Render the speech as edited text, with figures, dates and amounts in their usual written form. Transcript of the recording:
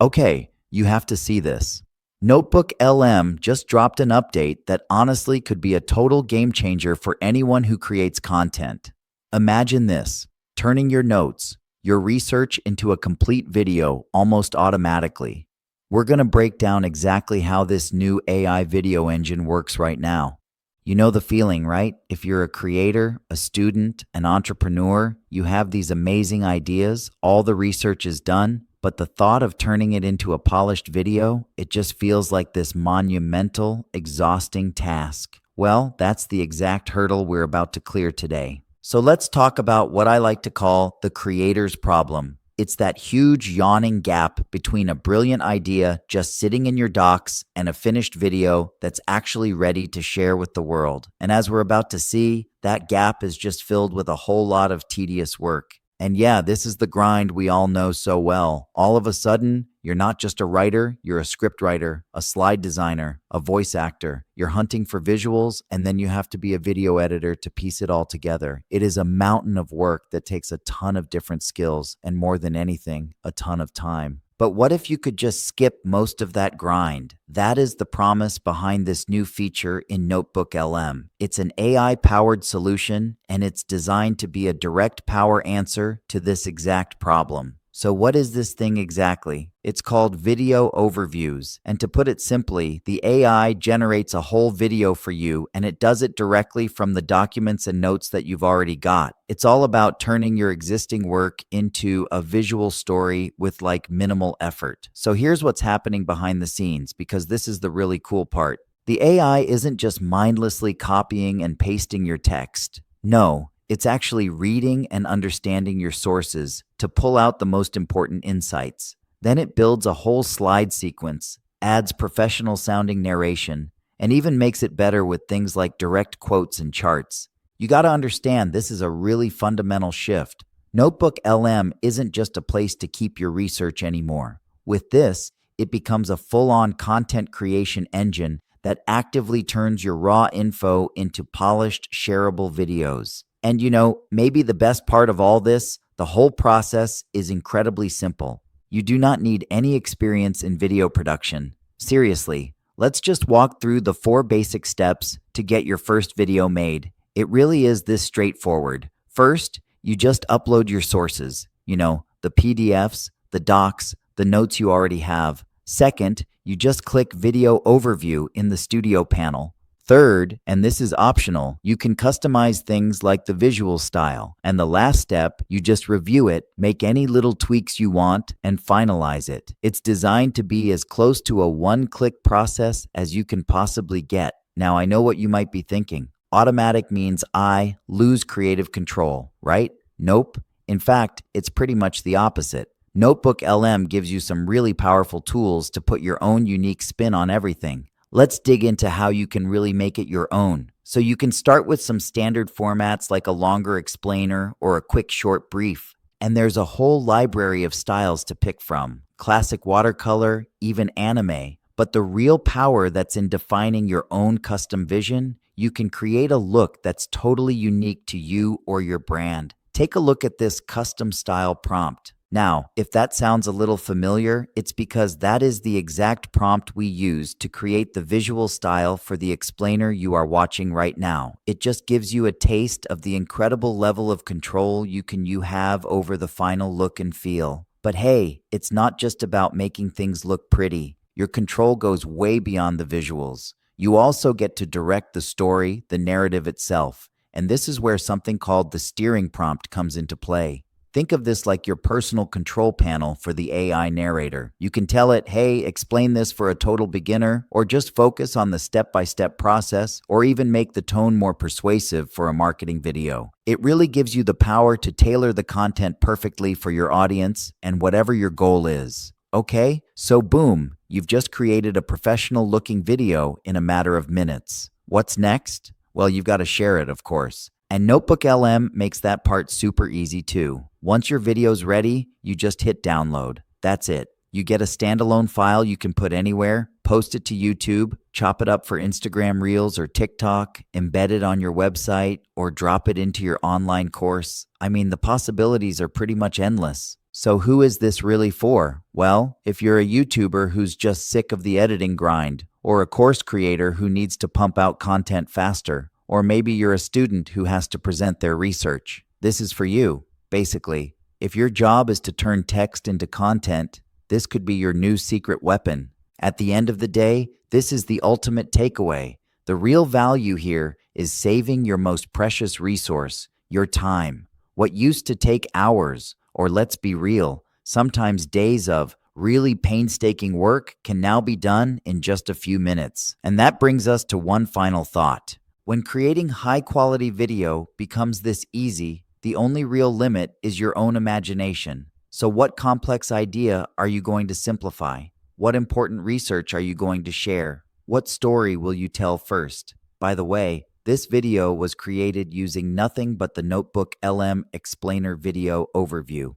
Okay, you have to see this. NotebookLm just dropped an update that honestly could be a total game changer for anyone who creates content. Imagine this, turning your notes, your research into a complete video almost automatically. We're going to break down exactly how this new AI video engine works right now. You know the feeling, right? If you're a creator, a student, an entrepreneur, you have these amazing ideas, all the research is done, but the thought of turning it into a polished video, it just feels like this monumental, exhausting task. Well, that's the exact hurdle we're about to clear today. So let's talk about what I like to call the creator's problem. It's that huge yawning gap between a brilliant idea just sitting in your docs and a finished video that's actually ready to share with the world. And as we're about to see, that gap is just filled with a whole lot of tedious work. And yeah, this is the grind we all know so well. All of a sudden, you're not just a writer, you're a script writer, a slide designer, a voice actor. You're hunting for visuals, and then you have to be a video editor to piece it all together. It is a mountain of work that takes a ton of different skills, and more than anything, a ton of time. But what if you could just skip most of that grind? That is the promise behind this new feature in NotebookLm. It's an AI-powered solution, and it's designed to be a direct power answer to this exact problem. So what is this thing exactly? It's called Video Overviews, and to put it simply, the AI generates a whole video for you, and it does it directly from the documents and notes that you've already got. It's all about turning your existing work into a visual story with like minimal effort. So here's what's happening behind the scenes, because this is the really cool part. The AI isn't just mindlessly copying and pasting your text. No. It's actually reading and understanding your sources to pull out the most important insights. Then it builds a whole slide sequence, adds professional sounding narration, and even makes it better with things like direct quotes and charts. You got to understand, this is a really fundamental shift. NotebookLm isn't just a place to keep your research anymore. With this, it becomes a full-on content creation engine that actively turns your raw info into polished, shareable videos. And you know, maybe the best part of all this, the whole process is incredibly simple. You do not need any experience in video production. Seriously, let's just walk through the 4 basic steps to get your first video made. It really is this straightforward. First, you just upload your sources. You know, the PDFs, the docs, the notes you already have. Second, you just click Video Overview in the Studio panel. Third, and this is optional, you can customize things like the visual style. And the last step, you just review it, make any little tweaks you want, and finalize it. It's designed to be as close to a one-click process as you can possibly get. Now, I know what you might be thinking. Automatic means I lose creative control, right? Nope. In fact, it's pretty much the opposite. NotebookLm gives you some really powerful tools to put your own unique spin on everything. Let's dig into how you can really make it your own. So you can start with some standard formats like a longer explainer or a quick short brief. And there's a whole library of styles to pick from. Classic watercolor, even anime. But the real power that's in defining your own custom vision, you can create a look that's totally unique to you or your brand. Take a look at this custom style prompt. Now, if that sounds a little familiar, it's because that is the exact prompt we use to create the visual style for the explainer you are watching right now. It just gives you a taste of the incredible level of control you have over the final look and feel. But hey, it's not just about making things look pretty. Your control goes way beyond the visuals. You also get to direct the story, the narrative itself. And this is where something called the steering prompt comes into play. Think of this like your personal control panel for the AI narrator. You can tell it, hey, explain this for a total beginner, or just focus on the step-by-step process, or even make the tone more persuasive for a marketing video. It really gives you the power to tailor the content perfectly for your audience and whatever your goal is. Okay, so boom, you've just created a professional-looking video in a matter of minutes. What's next? Well, you've got to share it, of course. And NotebookLm makes that part super easy too. Once your video's ready, you just hit download. That's it. You get a standalone file you can put anywhere, post it to YouTube, chop it up for Instagram Reels or TikTok, embed it on your website, or drop it into your online course. I mean, the possibilities are pretty much endless. So who is this really for? Well, if you're a YouTuber who's just sick of the editing grind, or a course creator who needs to pump out content faster, or maybe you're a student who has to present their research, this is for you. Basically, if your job is to turn text into content, this could be your new secret weapon. At the end of the day, this is the ultimate takeaway. The real value here is saving your most precious resource, your time. What used to take hours, or let's be real, sometimes days of really painstaking work can now be done in just a few minutes. And that brings us to one final thought. When creating high-quality video becomes this easy, the only real limit is your own imagination. So what complex idea are you going to simplify? What important research are you going to share? What story will you tell first? By the way, this video was created using nothing but the NotebookLm explainer video overview.